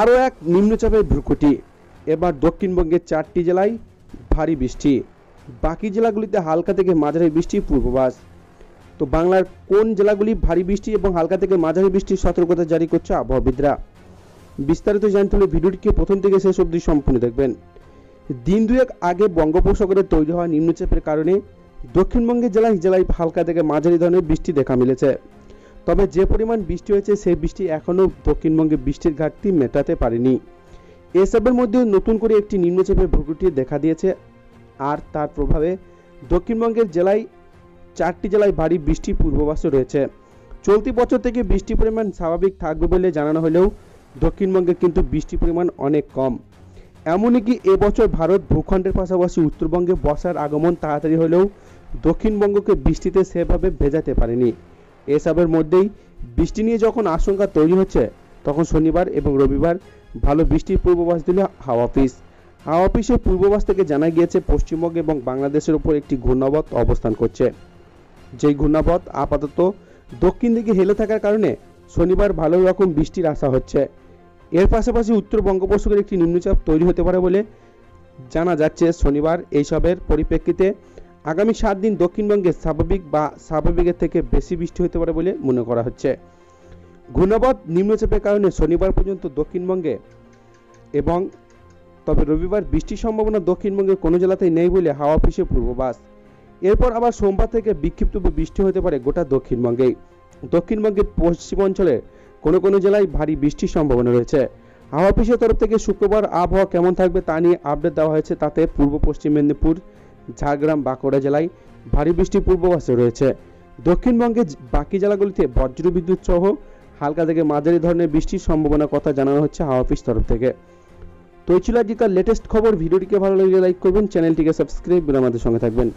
আরও এক নিম্নচাপের ভ্রুকুটি। এবার দক্ষিণবঙ্গের 4টি জেলায় ভারী বৃষ্টি, বাকি জেলাগুলিতে হালকা থেকে মাঝারি বৃষ্টির পূর্বাভাস। তো বাংলার কোন জেলাগুলি ভারী বৃষ্টি এবং হালকা থেকে মাঝারি বৃষ্টির সতর্কতা জারি করছে আবহাওয়াবিদরা, বিস্তারিত জানতে হলে ভিডিওটিকে প্রথম থেকে শেষ অবধি সম্পূর্ণ দেখবেন। দিন দুয়েক আগে বঙ্গোপসাগরে তৈরি হওয়া নিম্নচাপের কারণে দক্ষিণবঙ্গের জেলায় জেলায় হালকা থেকে মাঝারি ধরনের বৃষ্টি দেখা মিলেছে। তবে যে পরিমাণ বৃষ্টি হয়েছে সেই বৃষ্টি এখনও দক্ষিণবঙ্গে বৃষ্টির ঘাটতি মেটাতে পারেনি। এসবের মধ্যে নতুন করে একটি নিম্নচাপের ভ্রুকুটি দেখা দিয়েছে, আর তার প্রভাবে দক্ষিণবঙ্গের জেলায় 4টি জেলায় ভারী বৃষ্টির পূর্বাভাস রয়েছে। চলতি বছর থেকে বৃষ্টির পরিমাণ স্বাভাবিক থাকবে বলে জানানো হলেও দক্ষিণবঙ্গে কিন্তু বৃষ্টির পরিমাণ অনেক কম। এমনকি এবছর ভারত ভূখণ্ডের পাশাপাশি উত্তরবঙ্গে বর্ষার আগমন তাড়াতাড়ি হলেও দক্ষিণবঙ্গকে বৃষ্টিতে সেভাবে ভেজাতে পারেনি। এসবের মধ্যেই বৃষ্টি নিয়ে যখন আশঙ্কা তৈরি হচ্ছে, তখন শনিবার এবং রবিবার ভালো বৃষ্টির পূর্বাভাস দিল হাওয়া অফিস। হাওয়া অফিসের পূর্বাভাস থেকে জানা গিয়েছে পশ্চিমবঙ্গ এবং বাংলাদেশের উপর একটি ঘূর্ণাবর্ত অবস্থান করছে। যেই ঘূর্ণাবর্ত আপাতত দক্ষিণ দিকে হেলে থাকার কারণে শনিবার ভালো রকম বৃষ্টির আশা হচ্ছে। এর পাশাপাশি উত্তর বঙ্গোপসাগরে একটি নিম্নচাপ তৈরি হতে পারে বলে জানা যাচ্ছে। শনিবার এইসবের পরিপ্রেক্ষিতে আগামী 7 দিন দক্ষিণবঙ্গে স্বাভাবিক বা স্বাভাবিকের থেকে বেশি বৃষ্টি হতে পারে বলে মনে করা হচ্ছে। ঘূর্ণাবর্ত নিম্নচাপের কারণে শনিবার পর্যন্ত দক্ষিণবঙ্গে এবং তবে রবিবার বৃষ্টির সম্ভাবনা দক্ষিণবঙ্গের কোনো জেলাতেই নেই বলে হাওয়া অফিসের পূর্বাভাস। এরপর আবার সোমবার থেকে বিক্ষিপ্ত বৃষ্টি হতে পারে গোটা দক্ষিণবঙ্গেই। দক্ষিণবঙ্গের পশ্চিমাঞ্চলের কোনো কোনো জেলায় ভারী বৃষ্টির সম্ভাবনা রয়েছে। হাওয়া অফিসের তরফ থেকে শুক্রবার আবহাওয়া কেমন থাকবে তা নিয়ে আপডেট দেওয়া হয়েছে। তাতে পূর্ব পশ্চিম মেদিনীপুর, ঝাড়গ্রাম, বাঁকুড়া জেলায় ভারী বৃষ্টির পূর্বাভাস রয়েছে। দক্ষিণবঙ্গের বাকি জেলাগুলিতে বজ্রবিদ্যুৎ সহ হালকা থেকে মাঝারি ধরনের বৃষ্টির সম্ভাবনার কথা জানানো হচ্ছে হাওয়া অফিস তরফ থেকে। তো এই ছিল আজকের লেটেস্ট খবর। ভিডিওটিকে ভালো লাগলে লাইক করবেন, চ্যানেলটিকে সাবস্ক্রাইব করে আমাদের সঙ্গে থাকবেন।